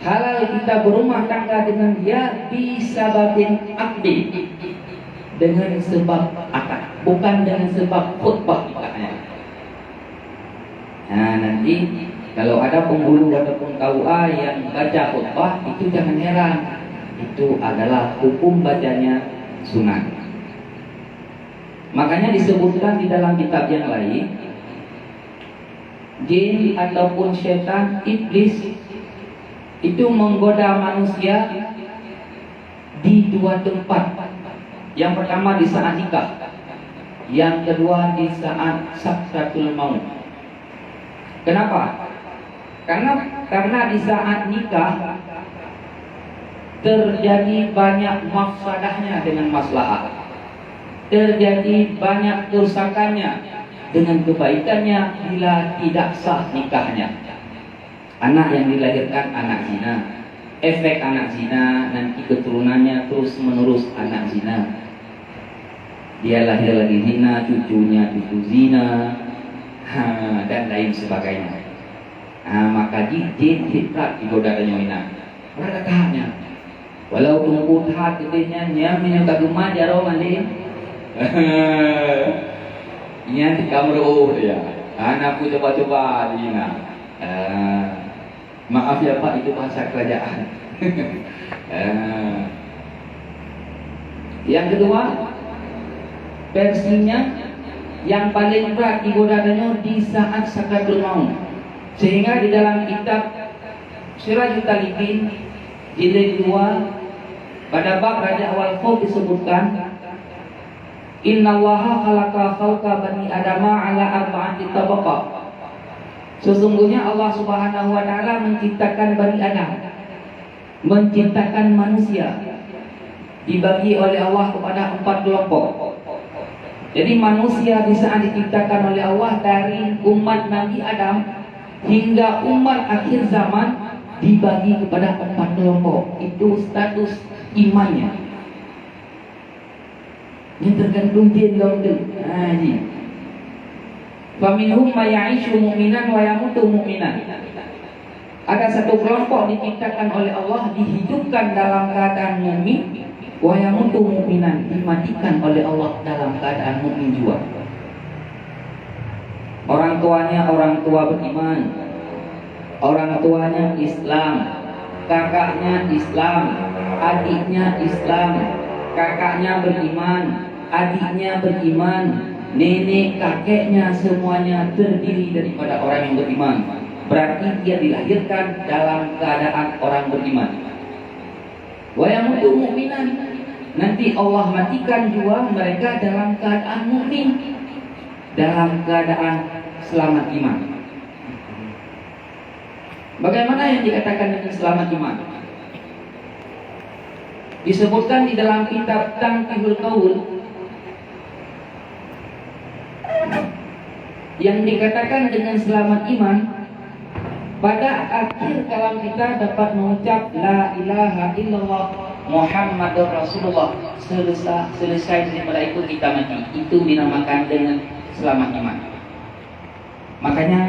halal kita berumah tangga dengan dia bisababin akdi, dengan sebab akad, bukan dengan sebab khutbah nikahnya. Nah, nanti kalau ada penghulu ataupun KUA yang baca khutbah, itu jangan heran, itu adalah hukum bacanya sunat. Makanya disebutkan di dalam kitab yang lain, jin ataupun setan, iblis itu menggoda manusia di dua tempat. Yang pertama di saat nikah, yang kedua di saat sakratul maut. Kenapa? Karena di saat nikah terjadi banyak mafsadahnya dengan maslahat, terjadi banyak kerusakannya dengan kebaikannya bila tidak sah nikahnya. Anak yang dilahirkan anak zina, efek anak zina nanti keturunannya terus menerus anak zina. Dia lahir lagi zina, cucunya cucu zina, dan lain sebagainya. Maka jin fitrat digoda nyoina. Berada tahapnya. Walau tunggu tahap gedenya nyamnya kaguma jaro mandi. Ini di kamar ya. Anakku coba-coba zina. Maaf ya Pak, itu bahasa kerajaan. Yang kedua, versinya yang paling berat digodanya di saat sakratul maut. Sehingga di dalam kitab Sirajul Talibin jilid 2 pada bab Raja Awal Khawf disebutkan, Innallaha khalaqa khalqa bani adama ala arba'ati tabaqah. Sesungguhnya Allah Subhanahu wa taala menciptakan Bani Adam, menciptakan manusia, dibagi oleh Allah kepada 4 kelompok. Jadi manusia di saat diciptakan oleh Allah dari umat Nabi Adam hingga umat akhir zaman dibagi kepada 4 kelompok. Itu status imannya. Ini tergantung jin gaudeng. Faminhum maya'ishu mu'minan wa yamutu mu'minan. Ada satu kelompok diciptakan oleh Allah, dihidupkan dalam keadaan mukmin, wa yamutu mu'minan, dimatikan oleh Allah dalam keadaan mukmin juga. Orang tuanya orang tua beriman, orang tuanya Islam, kakaknya Islam, adiknya Islam, kakaknya beriman, adiknya beriman, nenek kakeknya semuanya terdiri daripada orang yang beriman. Berarti dia dilahirkan dalam keadaan orang beriman. Wa yamutu mu'minan, nanti Allah matikan juga mereka dalam keadaan mukmin, dalam keadaan selamat iman. Bagaimana yang dikatakan dengan selamat iman? Disebutkan di dalam kitab Tanqihul Qaul, yang dikatakan dengan selamat iman, pada akhir kalam kita dapat mengucap la ilaha illallah Muhammadur Rasulullah. Selesai daripada itu kita mati. Itu dinamakan dengan selamat iman. Makanya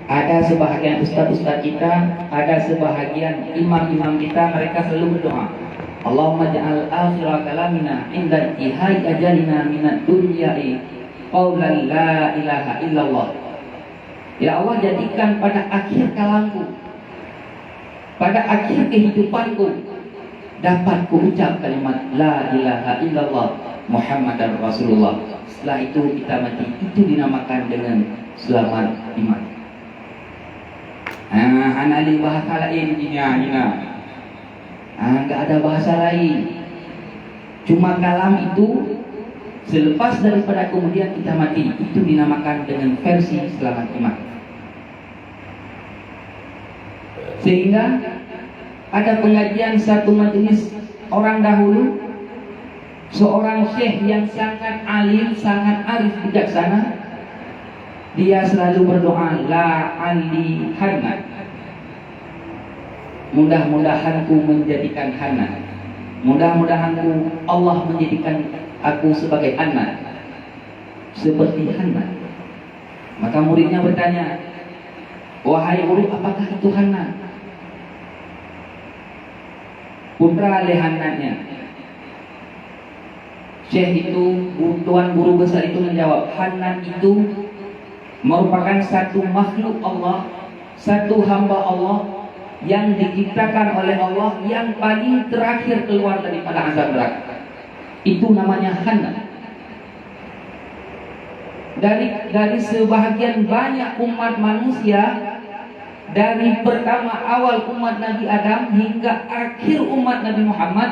ada sebahagian ustaz-ustaz kita, ada sebahagian imam-imam kita, mereka selalu berdoa, Allahumma ja'al akhira kalamina inda intihai ajalina minad dunya'i qaulan la ilaha illallah. Ya Allah, jadikan pada akhir kalamku, pada akhir kehidupanku, dapat kuucap kalimat la ilaha illallah Muhammadar Rasulullah. Setelah itu kita mati. Itu dinamakan dengan selamat iman. Anali bahasa lain enggak ada bahasa lain. Cuma kalam itu. Selepas daripada kemudian kita mati, itu dinamakan dengan versi selamat iman. Sehingga ada pengajian satu majelis orang dahulu, seorang syekh yang sangat alim, sangat arif bijaksana, dia selalu berdoa la ali hanna, mudah-mudahanku menjadikan hanna, mudah-mudahanku Allah menjadikan aku sebagai anak seperti Hana. Maka muridnya bertanya, wahai guru, apakah itu Hana? putra lehanannya. Syekh itu, tuan guru besar itu menjawab, Hanan itu merupakan satu makhluk Allah, satu hamba Allah yang diciptakan oleh Allah yang paling terakhir keluar daripada azab neraka. Itu namanya Hanan. Dari sebahagian banyak umat manusia, dari pertama awal umat Nabi Adam hingga akhir umat Nabi Muhammad,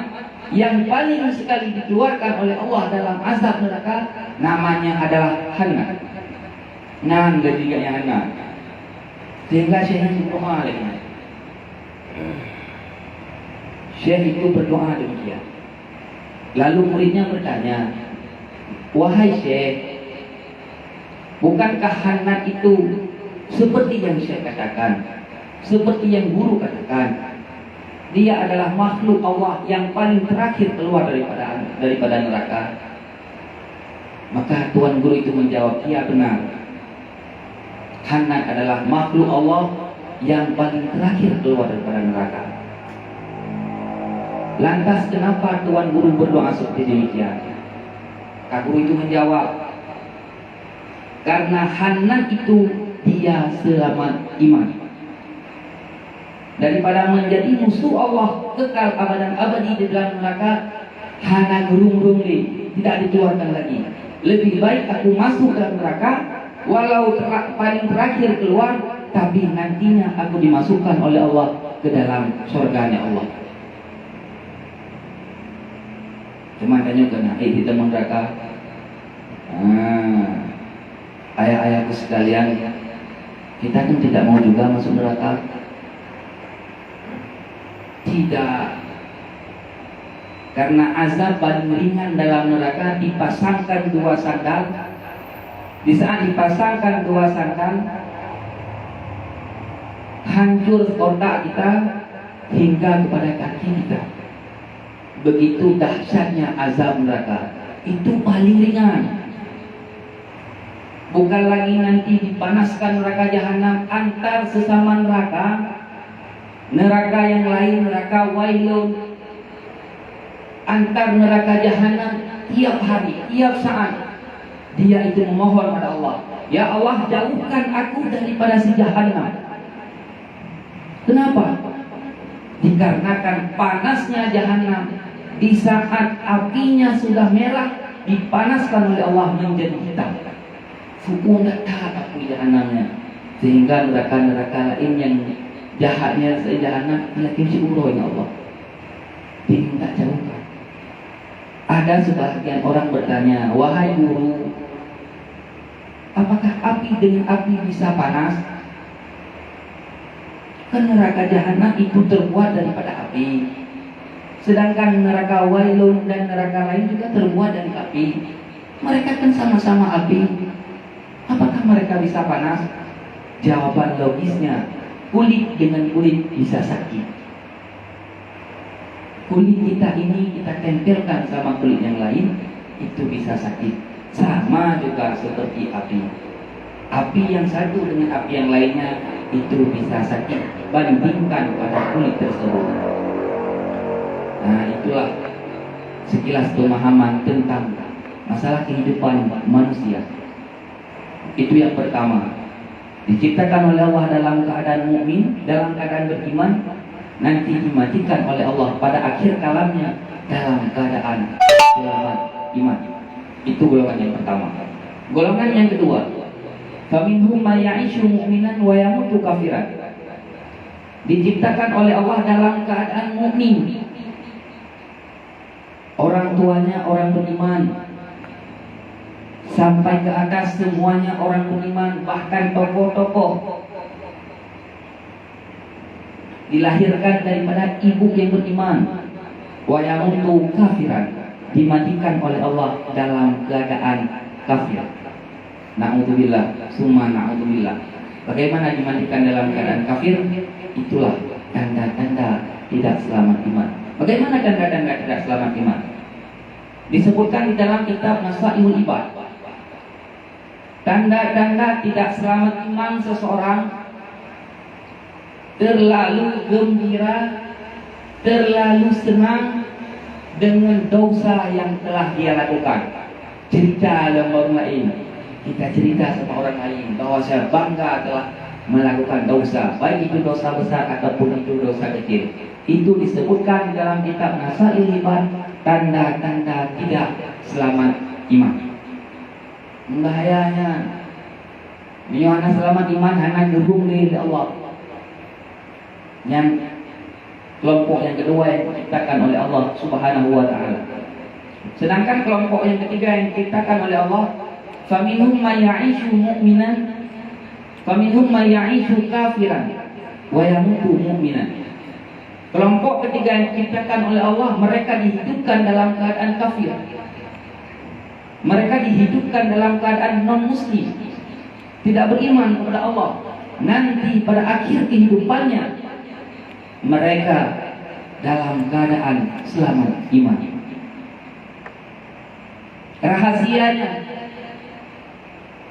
yang paling sekali dikeluarkan oleh Allah dalam azab neraka namanya adalah Hanan. Nan ketiganya Hanan. Sehingga Syekh berdoa lagi. Syekh itu berdoa demikian. Lalu muridnya bertanya, wahai Syekh, bukankah Hanan itu seperti yang Syekh katakan, seperti yang guru katakan, dia adalah makhluk Allah yang paling terakhir keluar daripada neraka? Maka tuan guru itu menjawab, iya benar. Hanan adalah makhluk Allah yang paling terakhir keluar daripada neraka. Lantas kenapa tuan guru berdoa seperti demikian? Kak guru itu menjawab, karena Hanan itu dia selamat iman. Daripada menjadi musuh Allah kekal abadan abadi di dalam neraka, Hana gerung-gerung tidak dikeluarkan lagi. Lebih baik aku masuk dalam neraka, walau paling terakhir keluar, tapi nantinya aku dimasukkan oleh Allah ke dalam surganya Allah. Cuma tanya kena, kita neraka. Ayah-ayahku sekalian, kita kan tidak mau juga masuk neraka. Tidak, karena azab paling ringan dalam neraka dipasangkan dua sandal. Di saat dipasangkan dua sandal, hancur otak kita hingga kepada kaki kita. Begitu dahsyatnya azab neraka. Itu paling ringan. Bukan lagi nanti dipanaskan neraka jahanam antar sesama neraka. Neraka yang lain, neraka wailun, antar neraka jahanam tiap hari, tiap saat dia itu memohon pada Allah, ya Allah jauhkan aku daripada si jahanam. Kenapa? Dikarenakan panasnya jahanam. Di saat apinya sudah merah, dipanaskan oleh Allah menjadi hitam. Suku tidak tahan api jahanamnya, sehingga neraka-neraka lain yang jahatnya sejahanam yakin si Allah, ya Allah tidak jauhkan. Ada sebagian orang bertanya, wahai guru, apakah api dengan api bisa panas? Kan neraka jahanam itu terbuat daripada api, sedangkan neraka wailun dan neraka lain juga terbuat dari api. Mereka kan sama-sama api, apakah mereka bisa panas? Jawaban logisnya, kulit dengan kulit bisa sakit. Kulit kita ini kita tempelkan sama kulit yang lain, itu bisa sakit. Sama juga seperti api. Api yang satu dengan api yang lainnya itu bisa sakit. Bandingkan pada kulit tersebut. Nah, itulah sekilas pemahaman tentang masalah kehidupan manusia. Itu yang pertama. Diciptakan oleh Allah dalam keadaan mukmin, dalam keadaan beriman, nanti dimatikan oleh Allah pada akhir kalamnya dalam keadaan selamat iman. Itu golongan yang pertama. Golongan yang kedua, faminhum may ya'ishu mu'minan wa yamutu kafiran. Diciptakan oleh Allah dalam keadaan mukmin. Orang tuanya orang beriman, sampai ke atas semuanya orang beriman, bahkan tokoh-tokoh dilahirkan daripada ibu yang beriman. Wa yamutu kafiran, dimatikan oleh Allah dalam keadaan kafir. Na'udzubillah, summa na'udzubillah. Bagaimana dimatikan dalam keadaan kafir? Itulah tanda-tanda tidak selamat iman. Bagaimana tanda-tanda tidak selamat iman? Disebutkan di dalam kitab Nasaihul Ibad. Tanda-tanda tidak selamat iman seseorang: terlalu gembira terlalu senang dengan dosa yang telah dia lakukan. Cerita dalam orang lain, kita cerita sama orang lain bahwa saya bangga telah melakukan dosa, baik itu dosa besar ataupun itu dosa kecil. Itu disebutkan dalam kitab Nasail Iman, tanda-tanda tidak selamat iman. Bahayanya Yohana selamat iman hanya gerung dari Allah. Yang kelompok yang kedua yang diciptakan oleh Allah Subhanahu wa taala. Sedangkan kelompok yang ketiga yang diciptakan oleh Allah, faminhum may ya'ishu mu'minan, faminhum may ya'ishu kafiran wa yamutu mu'minan. Kelompok ketiga yang diciptakan oleh Allah, mereka dihidupkan dalam keadaan kafir. Mereka dihidupkan dalam keadaan non-muslim, tidak beriman kepada Allah. Nanti pada akhir kehidupannya mereka dalam keadaan selamat iman. Rahasianya,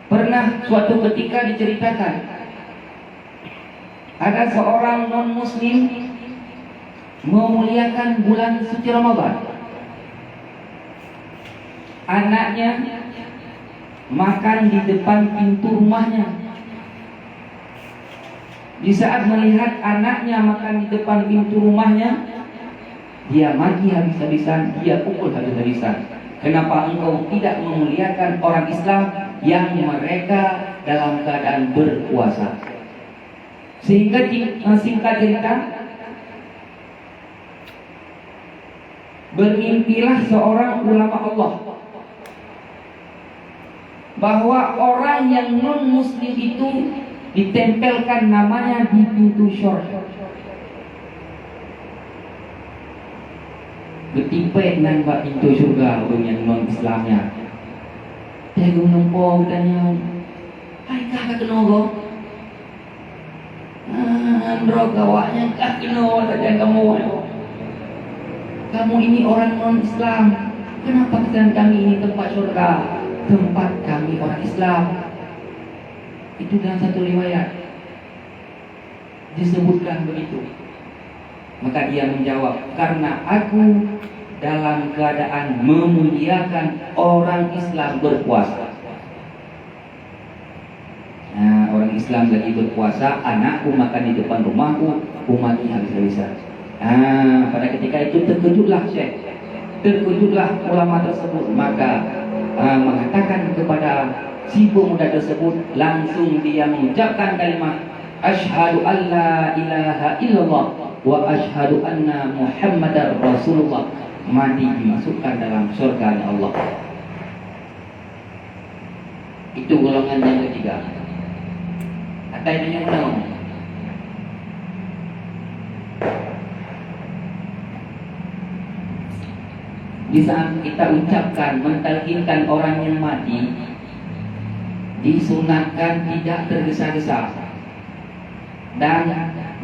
pernah suatu ketika diceritakan ada seorang non-muslim memuliakan bulan suci Ramadan. Anaknya makan di depan pintu rumahnya. Di saat melihat anaknya makan di depan pintu rumahnya, dia maki habis-habisan, dia pukul habis-habisan. Kenapa engkau tidak memuliakan orang Islam yang mereka dalam keadaan berpuasa? Sehingga singkat cerita, bermimpilah seorang ulama Allah bahwa orang yang non-muslim itu ditempelkan namanya di pintu syurga. Bertimpek dengan pintu syurga orang yang non-Islamnya. Dia menumpuk tanya, hai kakak kenogo? Andro kawaknya kak kenogo saja kamu. Kamu ini orang non-Islam. Kenapa kesan kami ini tempat syurga? Tempat kami orang Islam. Itu dalam satu riwayat disebutkan begitu. Maka dia menjawab, karena aku dalam keadaan memuliakan orang Islam berpuasa. Nah, orang Islam lagi berpuasa, anakku makan di depan rumahku, mati habis-habisan. Nah, pada ketika itu terkejutlah Syekh, terkejutlah ulama tersebut. Maka mengatakan kepada si pemuda tersebut, langsung dia mengucapkan kalimat asyhadu an la ilaha illallah wa asyhadu anna muhammadar rasulullah. Mati dimasukkan dalam surga Allah. Itu golongan yang ketiga. Ada yang tahu? Di saat kita ucapkan mentalkinkan orang yang mati, disunatkan tidak tergesa-gesa dan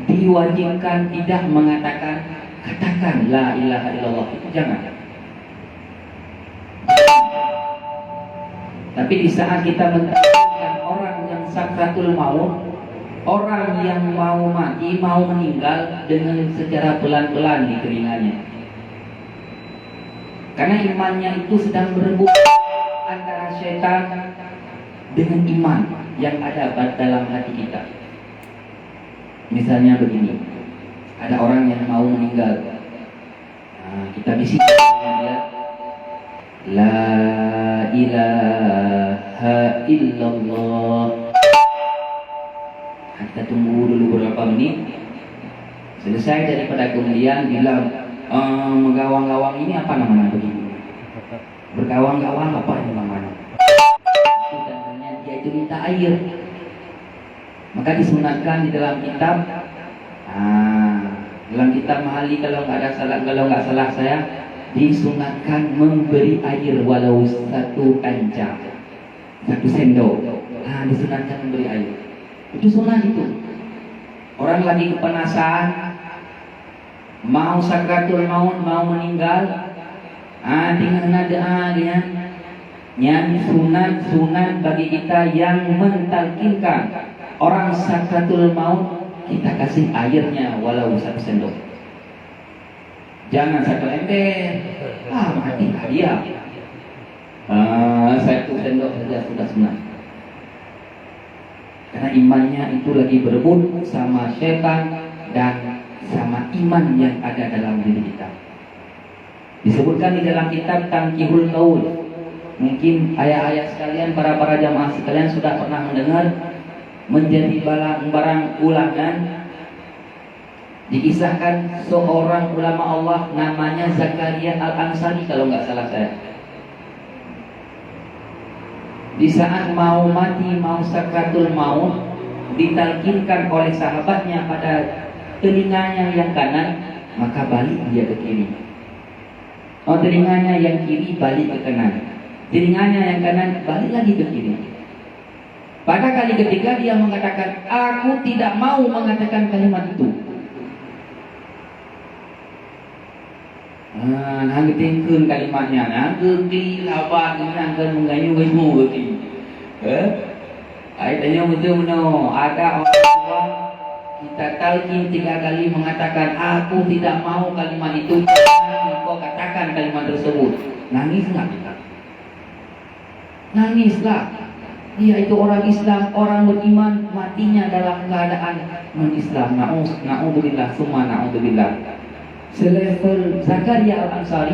diwajibkan tidak mengatakan katakan la ilaha illallah. Itu jangan. Tapi di saat kita mentalkinkan orang yang sakratul maut, orang yang mau mati, mau meninggal, dengan secara pelan-pelan di telinganya. Karena imannya itu sedang berebut antara syaitan dengan iman yang ada dalam hati kita. Misalnya begini, ada orang yang mau meninggal, kita bisikkan dia, la ilaha illallah. Kita tunggu dulu beberapa menit. Selesai daripada kemudian bilang, menggawang-gawang ini apa namanya begini? Bergawang-gawang apa ini namanya? Tandanya dia itu minta air. Maka disunatkan di dalam kitab, dalam kitab Mahali kalau nggak salah saya, disunatkan memberi air walau satu kancah, satu sendok. Disunatkan memberi air. Itu sunat itu. Orang lagi kepanasan, mau sakratul maut, mau meninggal, dengan nada dia yang sunat bagi kita yang mentalkinkan orang sakratul maut, kita kasih airnya walau satu sendok. Jangan satu ember. Mati dia. Satu sendok saja sudah senang. Karena imannya itu lagi berebut sama setan dan sama iman yang ada dalam diri kita. Disebutkan di dalam kitab Tangkihul Qaul. Mungkin ayah-ayah sekalian, para jamaah sekalian sudah pernah mendengar menjadi barang ulangan. Dikisahkan seorang ulama Allah namanya Zakaria Al-Ansari kalau nggak salah saya. Di saat mau mati, mau sakratul maut, ditalkinkan oleh sahabatnya pada telinganya yang kanan, maka balik dia ke kiri. Telinganya yang kiri balik ke kanan, telinganya yang kanan balik lagi ke kiri. Pada kali ketiga dia mengatakan, aku tidak mau mengatakan kalimat itu. Nanggetingkeun kalimatnya, nanggeung lawan nanggeun mengayu-ayu euy. Ai tanya betul no, ada orang tua kita talqin 3 kali mengatakan aku tidak mau kalimat itu, kau katakan kalimat tersebut. Nangis enggak kita? Nangislah. Dia itu orang Islam, orang beriman, matinya dalam keadaan non-Islam. Na'udzubillah, summa na'udzubillah. Selevel Zakaria Al-Ansari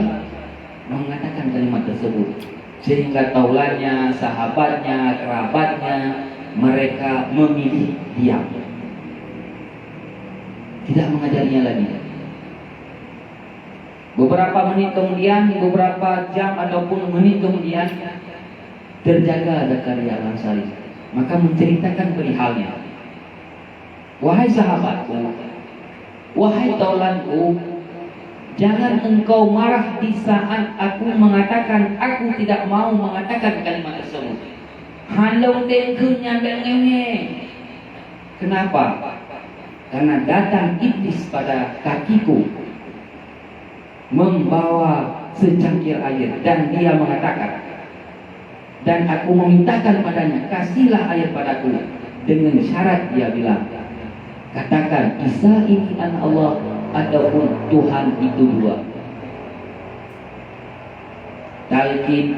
mengatakan kalimat tersebut, sehingga taulannya, sahabatnya, kerabatnya, mereka memilih diam, tidak mengajarinya lagi. Beberapa menit kemudian, beberapa jam ataupun menit kemudian, terjaga Zakaria Al-Ansari, maka menceritakan perihalnya. Wahai sahabatku, wahai taulanku, jangan engkau marah di saat aku mengatakan aku tidak mau mengatakan kalimat tersebut. Halau dengkunya dengenge. Kenapa? Karena datang iblis pada kakiku membawa secangkir air dan dia mengatakan, dan aku memintakan padanya, kasihlah air padaku, dengan syarat dia bilang, katakan Isa ini anak Allah ataupun Tuhan itu dua. Talqin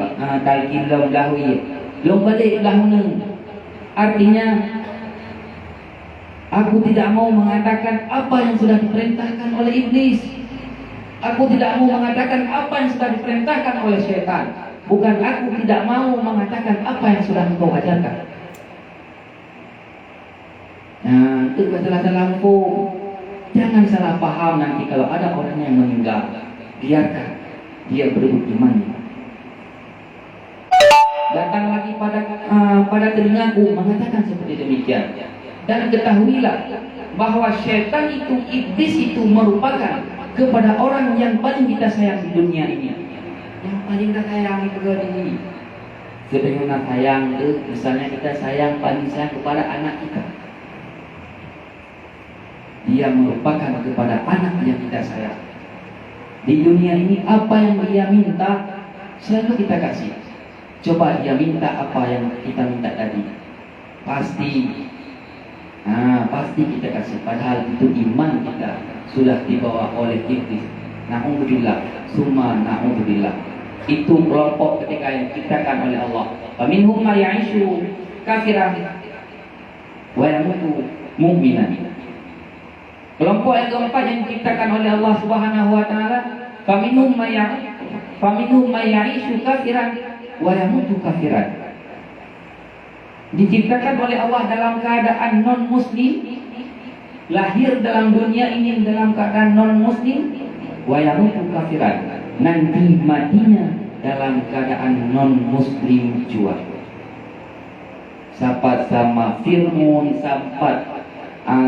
long balik lahun. Artinya aku tidak mau mengatakan apa yang sudah diperintahkan oleh iblis. Aku tidak mau mengatakan apa yang sudah diperintahkan oleh syaitan. Bukan aku tidak mau mengatakan apa yang sudah engkau ajarkan. Nah, itu masalah lampu. Jangan salah paham nanti kalau ada orang yang meninggal, biarkan dia berebut imannya. Datang lagi pada telingaku mengatakan seperti demikian. Dan ketahuilah bahwa syaitan itu, iblis itu merupakan kepada orang yang paling kita sayang di dunia ini. Yang paling kita sayang itu ini. Sebagaimana sayang itu, misalnya kita paling sayang kepada anak kita. Dia merupakan kepada anak yang kita sayang. Di dunia ini apa yang dia minta selalu kita kasih. Coba dia minta apa yang kita minta tadi, pasti kita kasih. Padahal itu iman kita sudah dibawa oleh iblis. Na'udzubillah, summa na'udzubillah. Itu kelompok ketika yang diciptakan oleh Allah. Faminhum may ya'ishu kafiran wa yamutu mu'minan. Kelompok yang keempat yang diciptakan oleh Allah Subhanahu wa taala, faminhum may ya'ishu kafiran wa yamutu kafiran. Diciptakan oleh Allah dalam keadaan non muslim, lahir dalam dunia ini dalam keadaan non muslim, wa yamutu kafiran. Nanti matinya dalam keadaan non muslim juga. Sapat sama Fir'aun, sapat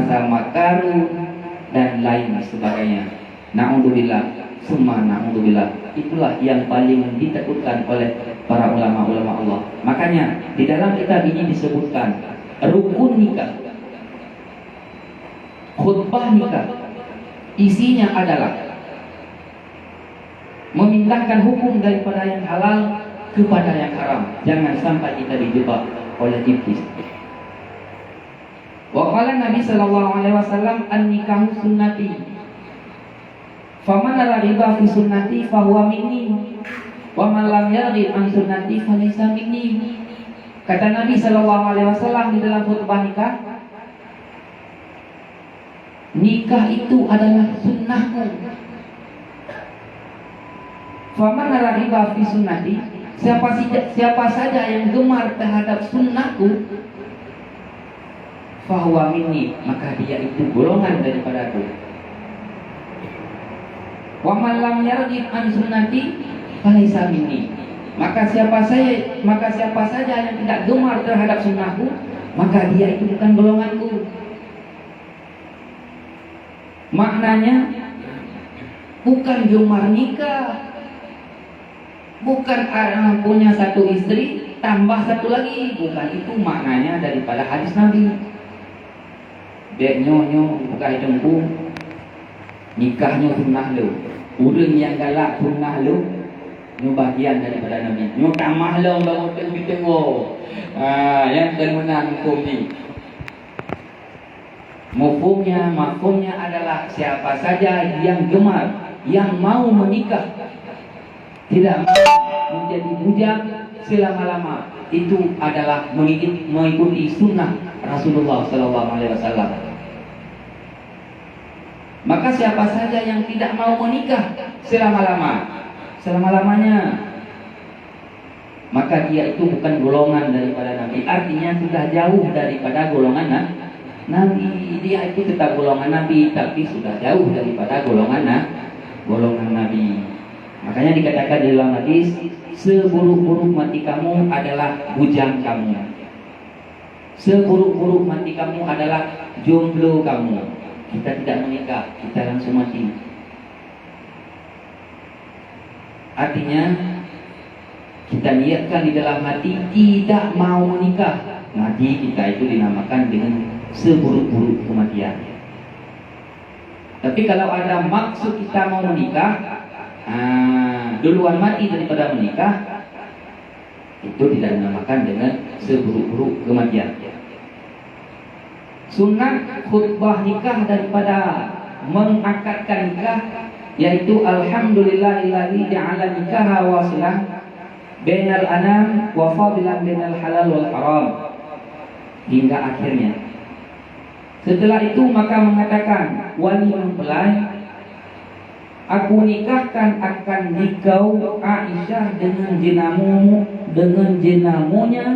sama Qarun dan lain sebagainya. Na'udzubillah, summa na'udzubillah. Itulah yang paling ditakutkan oleh para ulama-ulama Allah. Makanya di dalam kitab ini disebutkan rukun nikah, khutbah nikah, isinya adalah memindahkan hukum daripada yang halal kepada yang haram. Jangan sampai kita dijebak oleh iblis. Wa qala Nabi sallallahu alaihi wasallam an-nikahu sunnati Faman raghiba fi sunnati fahuwa minni wa man lam yarghib an sunnati falaysa minni. Kata Nabi sallallahu alaihi wasallam di dalam khutbah nikah, nikah itu adalah sunnahku. Faman raghiba fi sunnati, siapa saja yang gemar terhadap sunnahku, fahuwa minni, maka dia itu golongan daripadaku. Wa man lam yarghib an sunnati falaysa minni, maka siapa saja yang tidak gemar terhadap sunnahku, maka dia itu bukan golonganku. Maknanya bukan gemar nikah, bukan punya satu istri tambah satu lagi, bukan itu maknanya daripada hadis Nabi. Dek nyonyo bukan dengku, nikahnya sunnah lu, urang yang galak sunnah lu, ini bagian daripada Nabi. Ini tamah lah bangun tengok. Yang kemenang hukum ni. Mafhumnya adalah siapa saja yang gemar, yang mau menikah, tidak mau menjadi bujang selama-lama, itu adalah mengikuti sunnah Rasulullah SAW. Maka siapa saja yang tidak mau menikah selama-lamanya, maka dia itu bukan golongan daripada Nabi. Artinya sudah jauh daripada golongan Nabi. Dia itu tetap golongan Nabi, tapi sudah jauh daripada golongan Nabi. Makanya dikatakan di dalam hadis, seburuk-buruk mati kamu adalah bujang kamu, seburuk-buruk mati kamu adalah jomblo kamu. Kita tidak menikah, kita langsung mati. Artinya kita niatkan di dalam hati tidak mau menikah, mati kita itu dinamakan dengan seburuk-buruk kematian. Tapi kalau ada maksud kita mau menikah, duluan mati daripada menikah, itu tidak dinamakan dengan seburuk-buruk kematian. Sunnah khutbah nikah daripada mengakadkan nikah, yaitu alhamdulillahilladzi ja'ala nikaha wasilah bainal anam wa fadilan bainal halal wal haram, hingga akhirnya. Setelah itu maka mengatakan wali mempelai, aku nikahkan akan dikau Aisyah dengan jenamunya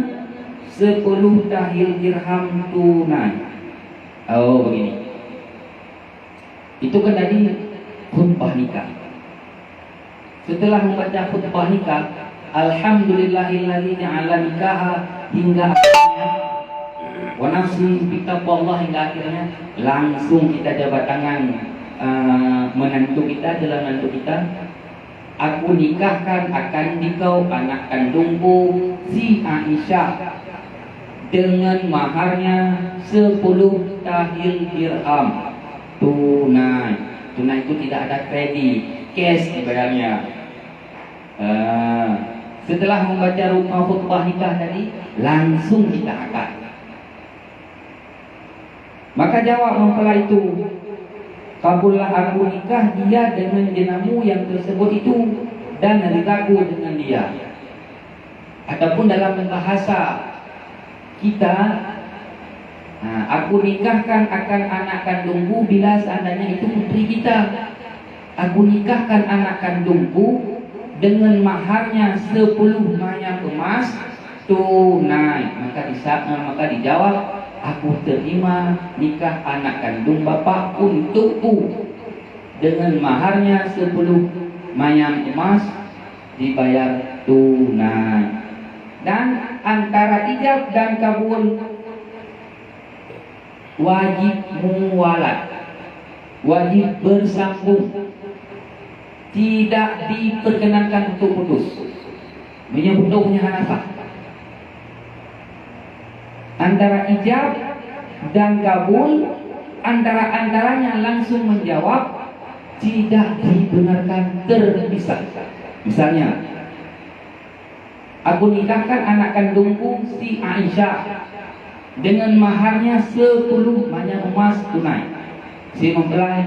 10 tahil dirham tunai. Oh begini. Itu kan tadi khutbah nikah. Setelah membaca khutbah nikah, alhamdulillahilladzi ja'ala nikaha, hingga akhirnya wa nafsi bittaqwallah, hingga akhirnya langsung kita jabat tangan menantu kita, jalan menantu kita. Aku nikahkan akan dikau anak kandungku si Aisyah dengan maharnya 10 tahil dirham tunai. Tunai itu tidak ada kredit, cash dibayarnya. Setelah membaca rukun khutbah nikah tadi, langsung kita akad. Maka jawab mempelai itu, kabullah aku nikah dia dengan jenamu yang tersebut itu, dan ridhaku dengan dia. Adapun dalam bahasa kita, aku nikahkan akan anak kandungku bila seandainya itu putri kita. Aku nikahkan anak kandungku dengan maharnya 10 mayang emas tunai. Maka dijawab, aku terima nikah anak kandung bapak untukku dengan maharnya 10 mayang emas dibayar tunai. Dan antara ijab dan kabul wajib muwalat, wajib bersambung, tidak diperkenankan untuk putus. Menyebut punya nafkah. Antara ijab dan kabul, antaranya langsung menjawab, tidak dibenarkan terpisah. Misalnya, aku nikahkan anak kandungku si Aisyah dengan maharnya 10 mayang emas tunai. Si mempelai,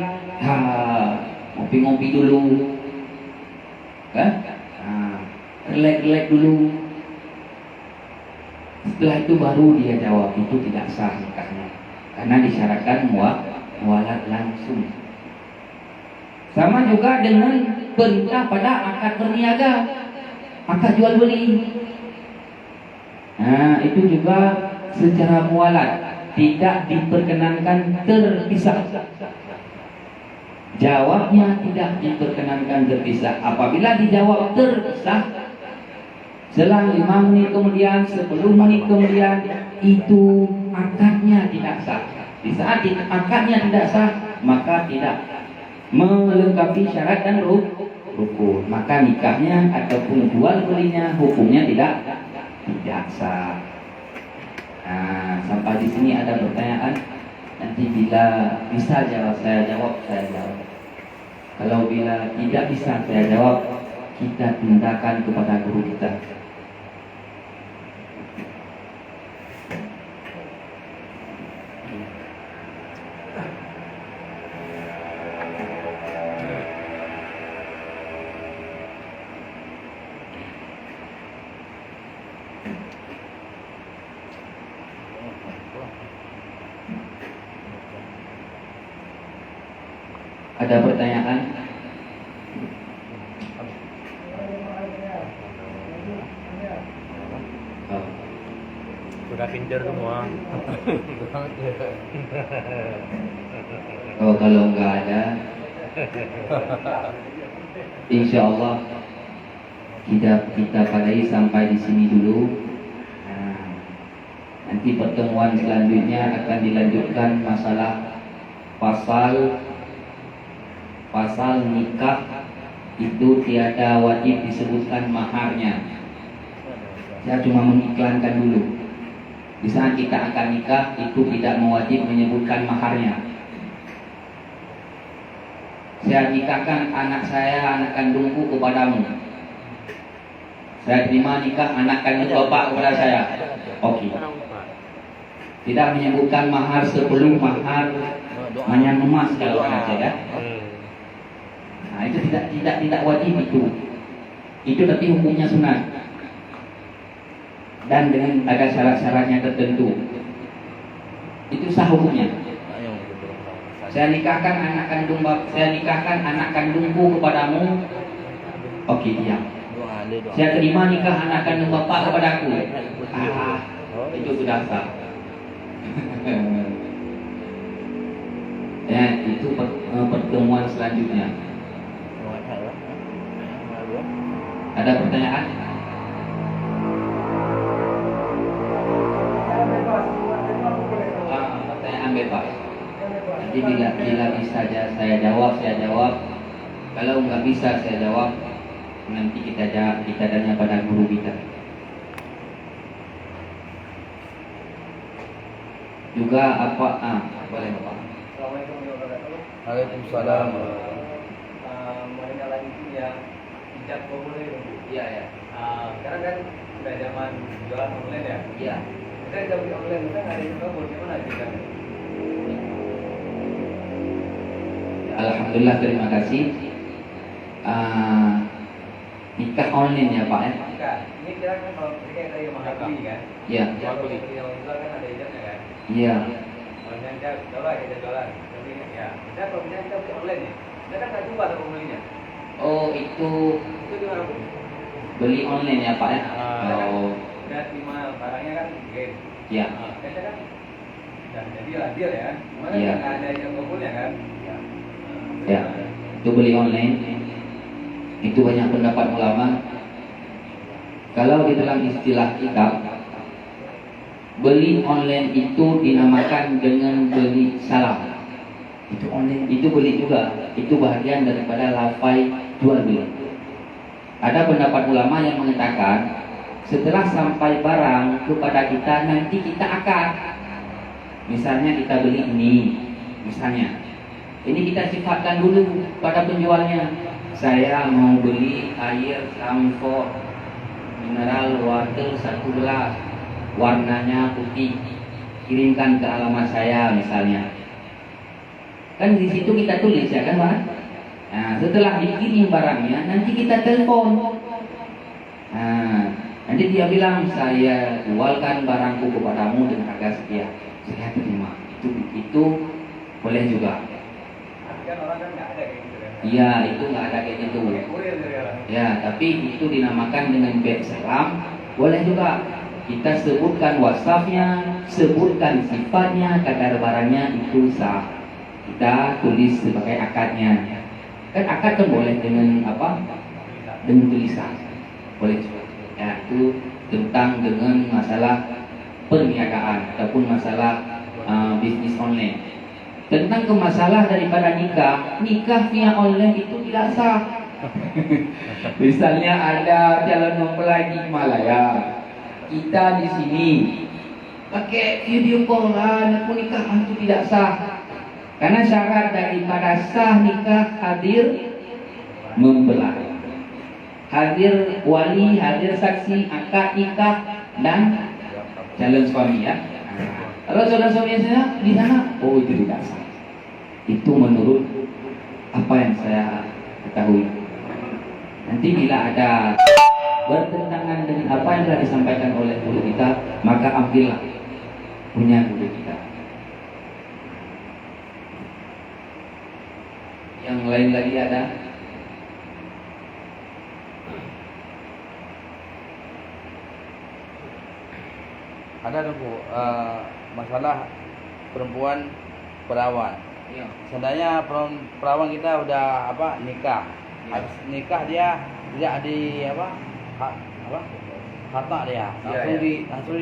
ngopi-ngopi dulu, kan? Nah, relax dulu. Setelah itu baru dia jawab, itu tidak sah nikahnya, karena disyaratkan mualat langsung. Sama juga dengan perintah pada akad berniaga, akad jual beli. Nah, itu juga secara mualat tidak diperkenankan terpisah. Jawabnya tidak diperkenankan terpisah. Apabila dijawab terpisah, selang 5 menit kemudian, 10 menit kemudian, itu akadnya tidak sah. Di saat akadnya tidak sah, maka tidak melengkapi syarat dan rukun, maka nikahnya ataupun jual belinya hukumnya tidak sah. Nah, sampai di sini ada pertanyaan. Nanti bila bisa jawab, saya jawab. Kalau bila tidak bisa saya jawab, kita tindakan kepada guru kita. Ada pertanyaan? Oh. Sudah pinter semua. Oh, kalau nggak ada, insya Allah kita padai sampai di sini dulu. Nah, nanti pertemuan selanjutnya akan dilanjutkan masalah pasal nikah itu tiada wajib disebutkan maharnya. Saya cuma mengiklankan dulu. Di saat kita akan nikah itu tidak mewajib menyebutkan maharnya. Saya nikahkan anak saya, anak kandungku kepadamu. Saya terima nikah anak kandung bapak kepada saya. Oke. Tidak menyebutkan mahar sebelum mahar manyang emas kalau ada ya. Nah, itu tidak wajib itu. Itu tapi hukumnya sunat. Dan dengan ada syarat-syaratnya tertentu. Itu sah hukumnya. Saya nikahkan anak kandungku kepadamu. Oke, diam. Saya terima nikah anak kandung bapak kepadaku. Itu sudah sah. Ya, itu pertemuan selanjutnya. Ada pertanyaan? Pertanyaan bebas. Nanti bila bisa saya jawab. Kalau nggak bisa saya jawab, nanti kita tanya pada guru kita. Juga boleh Bapak. Assalamualaikum warahmatullahi wabarakatuh. Waalaikumsalam. Mengenai lagi itu ya ijab kabul itu. Iya. Sekarang kan sudah zaman jualan online ya. Iya. Kita jual di online kita nggak ada yang kabul, gimana kita? Alhamdulillah, terima kasih. Nikah online ya Pak ya? Nikah. Ini kira kan kalau mereka yang tadi mahal beli kan? Iya. Yang beli yang jual kan ada ijabnya kan? Iya. Kalau yang jualan kita jualan. Tapi ya, kita kalau misalnya kita beli online ya, kita kan nggak jumpa sama pembelinya. Oh, itu Gimana Bu? beli online ya Pak ya? Oh, Udah terima barangnya kan game. iya. Kita kan dan jadi deal ya. Gimana Iya. nggak ada yang kabulnya kan? Ya, itu beli online. Itu banyak pendapat ulama. Kalau di dalam istilah kitab, beli online itu dinamakan dengan beli salam. Itu online, itu beli juga. Itu bagian daripada lafai jual beli. Ada pendapat ulama yang mengatakan setelah sampai barang kepada kita, nanti kita akad. Misalnya kita beli ini, misalnya ini kita sifatkan dulu pada penjualnya. Saya mau beli air Sampo mineral water 1 gelas, warnanya putih, kirimkan ke alamat saya misalnya. Kan di situ kita tulis ya kan Pak? Nah, setelah dikirim barangnya, nanti kita telepon. Nah, nanti dia bilang, saya jualkan barangku kepadamu dengan harga sekian. Saya terima. Itu boleh juga. Tapi kan orang kan nggak ada kayak gitu kan. Iya, itu nggak ada kayak gitu. Kayak kurir gitu ya. Ya, tapi itu dinamakan dengan bait salam. Boleh juga. Kita sebutkan WhatsApp-nya, sebutkan sifatnya, kadar barangnya itu sah. Kita tulis sebagai akadnya. Kan akad kan boleh dengan apa? Dengan tulisan. Boleh juga. Ya, itu tentang dengan masalah perniagaan ataupun masalah bisnis online. Tentang kemasalah daripada nikah via online itu tidak sah. Misalnya ada calon mempelai di Himalaya, kita di sini pakai video call nak nikah itu tidak sah. Karena syarat daripada sah nikah hadir mempelai, hadir wali, hadir saksi akad nikah dan calon suami ya. Kalau calon suami saya di sana, oh itu tidak sah. Itu menurut apa yang saya ketahui. Nanti bila ada bertentangan dengan apa yang telah disampaikan oleh guru kita, maka ambillah punya guru kita. Yang lain lagi ada? Ada dong Bu, masalah perempuan perawan. Iya. Seandainya perawan kita udah nikah, habis nikah dia tidak di harta dia langsung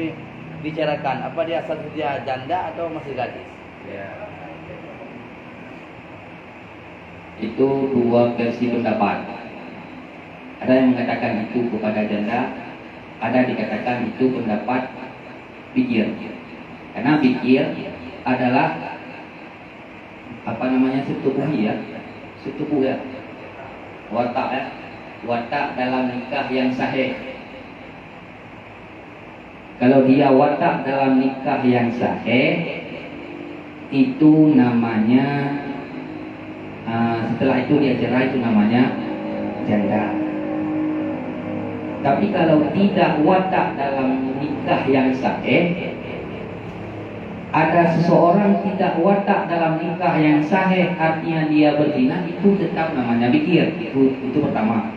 dicarakan. Apa dia status dia janda atau masih gadis? Iya. Itu dua versi pendapat. Ada yang mengatakan itu kepada janda, ada dikatakan itu pendapat pikir. Karena pikir adalah apa namanya setubuh ya, watak dalam nikah yang sahih. Kalau dia watak dalam nikah yang sahih, itu namanya setelah itu dia cerai, itu namanya janda. Tapi kalau tidak watak dalam nikah yang sahih, ada seseorang tidak watak dalam nikah yang sahih, artinya dia berzina, itu tetap namanya bikir. Itu pertama.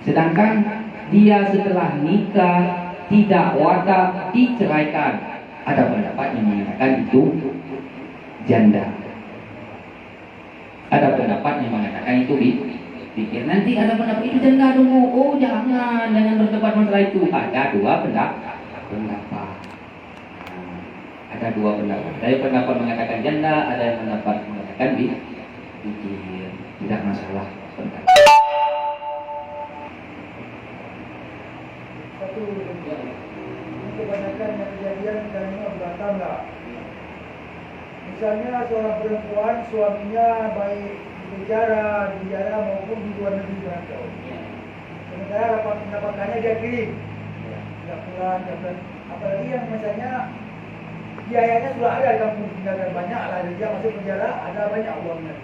Sedangkan dia setelah nikah tidak watak, diceraikan, ada pendapat yang mengatakan itu janda. Ada pendapat yang mengatakan itu bikir. Nanti ada pendapat itu janda dong. Oh jangan berdebat masalah itu. Ada dua pendapat. Ada dua pendapat. Ada pendapat mengatakan janda, ada yang pendapat mengatakan bikir. Tidak masalah. Satu, kebanyakan yang kejadian dan ini berbantah enggak. Misalnya seorang perempuan suaminya baik di penjara maupun di luar negeri merantau. Sementara pendapatannya dia kirim, tidak pulang, apalagi yang misalnya biayanya sudah ada di kampung, tinggalkan banyak lah, dia masuk penjara ada banyak uangnya.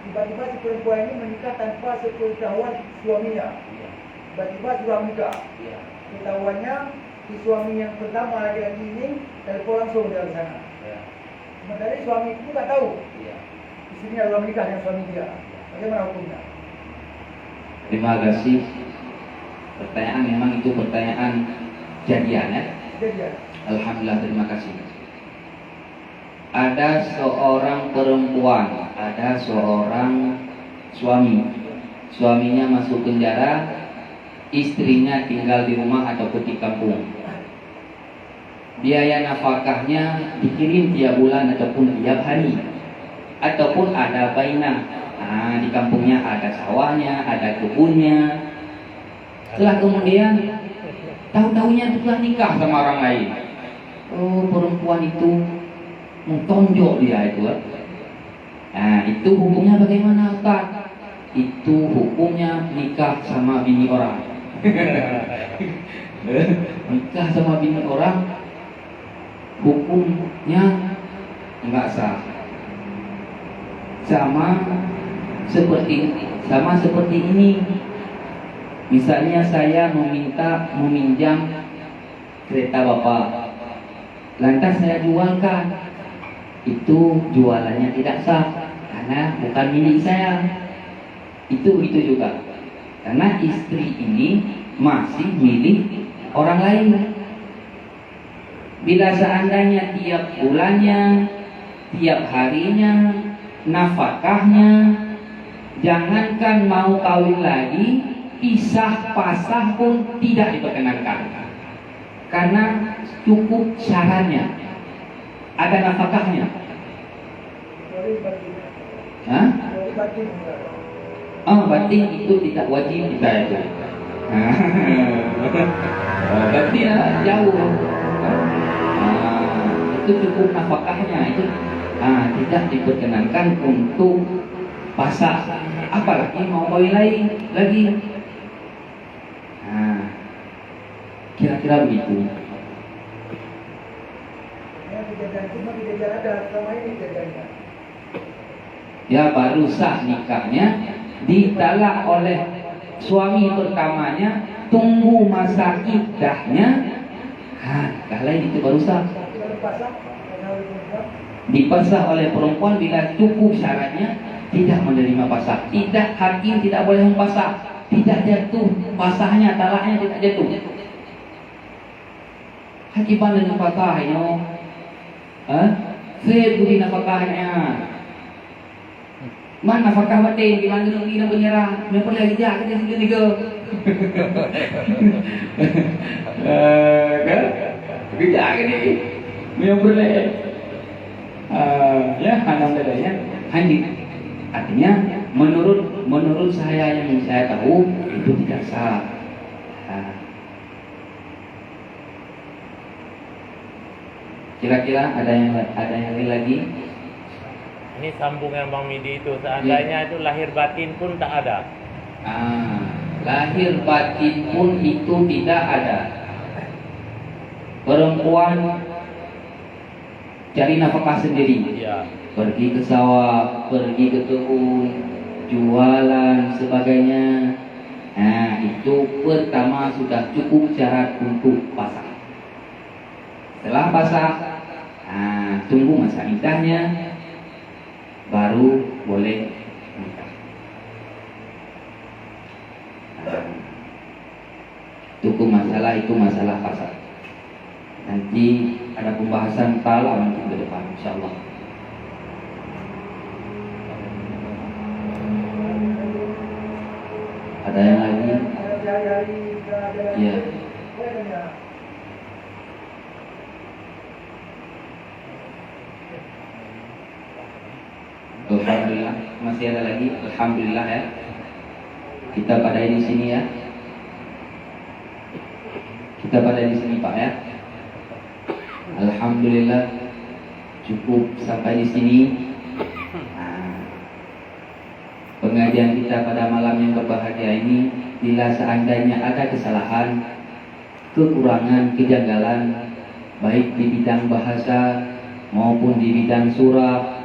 Tiba-tiba si perempuan ini menikah tanpa sepengetahuan suaminya. Tiba-tiba sudah menikah. Ketahuannya si suami yang pertama laki-laki ini telepon langsung dari sana. Sementara suami itu tak tahu. Istrinya sudah menikah dengan suami dia. Bagaimana hukumnya? Terima kasih. Pertanyaan memang itu pertanyaan jadian ya. Jadian. Alhamdulillah, terima kasih. Ada seorang perempuan, ada seorang suami. Suaminya masuk penjara, istrinya tinggal di rumah ataupun di kampung. Biaya nafkahnya dikirim tiap bulan ataupun tiap hari, ataupun ada bainah. Nah, di kampungnya ada sawahnya, ada kebunnya. Setelah kemudian tahu-tahunya telah nikah sama orang lain. Oh, perempuan itu mentonjok dia itu. Nah, itu hukumnya bagaimana, Ustaz? Itu hukumnya nikah sama bini orang. Nikah sama bini orang hukumnya enggak sah. Sama sama seperti ini. Misalnya saya meminjam kereta Bapak, lantas saya jualkan, itu jualannya tidak sah karena bukan milik saya. Itu juga karena istri ini masih milik orang lain. Bila seandainya tiap bulannya, tiap harinya, nafkahnya, jangankan mau kawin lagi, pisah pasah pun tidak diperkenankan. Karena cukup syaratnya, ada nafkahnya. Kecuali batin. Hah? Kecuali batin enggak. Batin itu tidak wajib kita itu. Batin jauh. Itu cukup nafkahnya itu tidak diperkenankan untuk pasah, apalagi mau kawin lagi. Kira-kira begitu. Ya, kejadian cuma kejadian ada selama ini kejadiannya. Ya, baru sah nikahnya, ditolak oleh suami pertamanya, tunggu masa iddahnya, kalau itu baru sah. Kalau dipasang, karena oleh perempuan, Dipasah oleh perempuan bila cukup syaratnya, tidak menerima pasah. Tidak, hakim tidak boleh mempasah, tidak jatuh pasahnya, talaknya tidak jatuh. Hakim pandai nafkahnya, saya beri nafkahnya. Mana nafkah batin di mana ni nak penyerah, nak pergi lagi dia kerja sini ke? Kan? Kerja ni, memang boleh. Ya, hanam dadanya, handi. Artinya, menurut saya yang saya tahu itu tidak sah. Kira-kira ada yang lain lagi? Ini sambung yang Bang Midi itu, seandainya itu lahir batin pun tak ada. Lahir batin pun itu tidak ada. Perempuan cari nafkah sendiri, Ya. pergi ke sawah, pergi ke kebun, jualan sebagainya. Itu pertama sudah cukup syarat untuk pasah. Setelah pasah, tunggu masa iddahnya, baru boleh nikah. Itu masalah pasar. Nanti ada pembahasan talak nanti ke depan, insyaallah. Ada yang lagi? Iya. Alhamdulillah, masih ada lagi. Alhamdulillah ya. Kita pada di sini ya. Kita pada di sini Pak ya. Alhamdulillah cukup sampai di sini. Pengajian kita pada malam yang berbahagia ini, bila seandainya ada kesalahan, kekurangan, kejanggalan, baik di bidang bahasa maupun di bidang surah,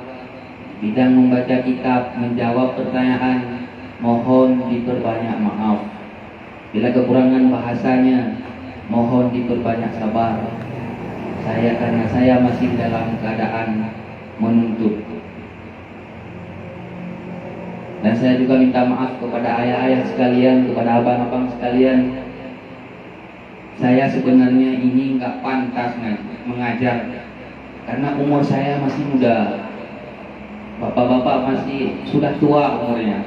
bidang membaca kitab, menjawab pertanyaan, mohon diperbanyak maaf. Bila kekurangan bahasanya, mohon diperbanyak sabar. Karena saya masih dalam keadaan menuntut. Dan saya juga minta maaf kepada ayah-ayah sekalian, kepada abang-abang sekalian. Saya sebenarnya ini nggak pantas mengajar, karena umur saya masih muda. Bapak-bapak masih sudah tua umurnya.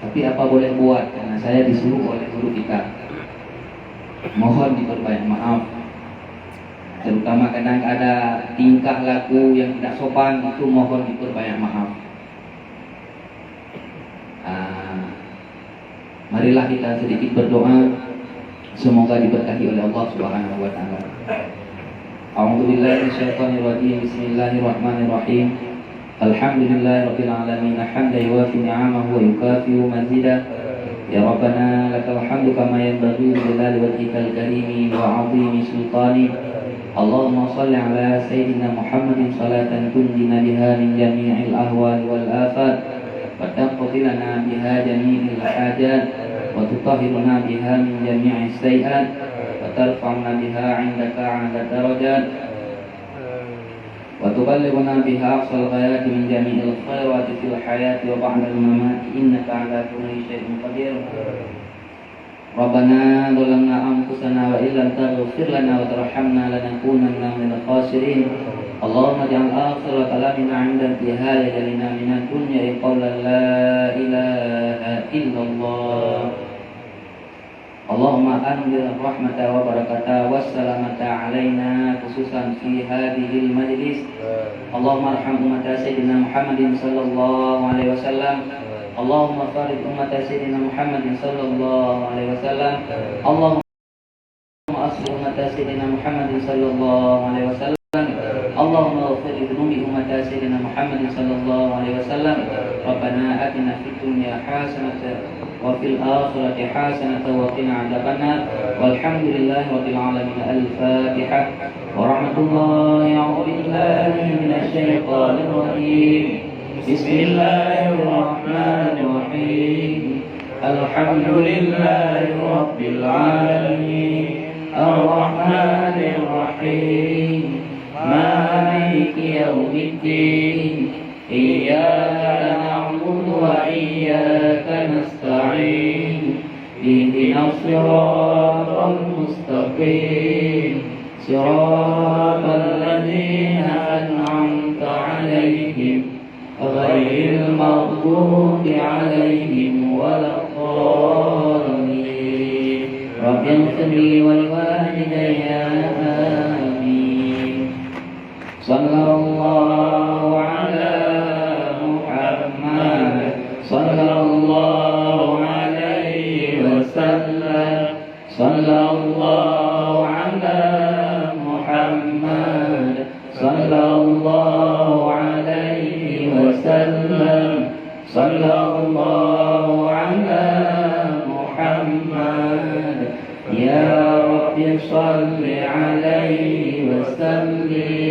Tapi apa boleh buat, karena saya disuruh oleh guru kita. Mohon diperbanyak maaf. Terutama kadang ada tingkah laku yang tidak sopan, itu mohon diperbanyak maaf. Marilah kita sedikit berdoa, semoga diberkahi oleh Allah Subhanahu wa taala. A'udzubillahi minasyaitonir rajim. Bismillahirrahmanirrahim. Alhamdulillahirabbil alamin, hamdan yuwafi ni'amahu wa yukafi'u mazidah. Ya Rabbana lakal hamdu kama yanbaghi li jalali wajhikal karim wa 'azimi sultanik. Allahumma shalli ala sayyidina Muhammadin salatan tunjina biha min jami'il ahwali wal afat wa tanqudhu وتقضي لنا بها جميع الحاجات وتطهرنا بها من جميع السيئات وترفعنا بها عندك أعلى الدرجات وتبلغنا بها أقصى الغايات من جميع الخيرات في الحياة وبعد الممات إنك على كل شيء قدير. ربنا ظلمنا أنفسنا وإن لم تغفر لنا وترحمنا لنكونن من الخاسرين. اللهم اجعل آخر كلامنا عند انتهاء أجلنا من الدنيا قولا لا إله إلا الله. اللهم أنزل الرحمة وبركة والسلامة علينا خصوصا في هذه المجلس. اللهم ارحم أمة سيدنا محمد صلى الله عليه وسلم. اللهم فرج أمة سيدنا محمد صلى الله عليه وسلم. اللهم أصلح أمة سيدنا محمد صلى الله عليه وسلم. اللهم اغفر لذنوب أمة سيدنا محمد صلى الله عليه وسلم. ربنا آتنا في الدنيا حسنة وفي الآخرة حسنة وقنا عذاب النار. والحمد لله رب العالمين. الفاتحة. ورحمة الله. أعوذ بالله من الشيطان الرجيم. بسم الله الرحمن الرحيم. الحمد لله رب العالمين الرحمن الرحيم مالك يوم الدين إياك نعبد وإياك نستعين اهدنا الصراط المستقيم صراط الذين أنعمت عليهم غير المغضوب عليهم ولا الضالين. رب اغفر لي ولوالدي آمين. صلى الله على محمد صلى الله عليه وسلم. صلى الله على محمد صلى الله عليه وسلم. صلى الله على محمد. يا رب صل عليه وسلم.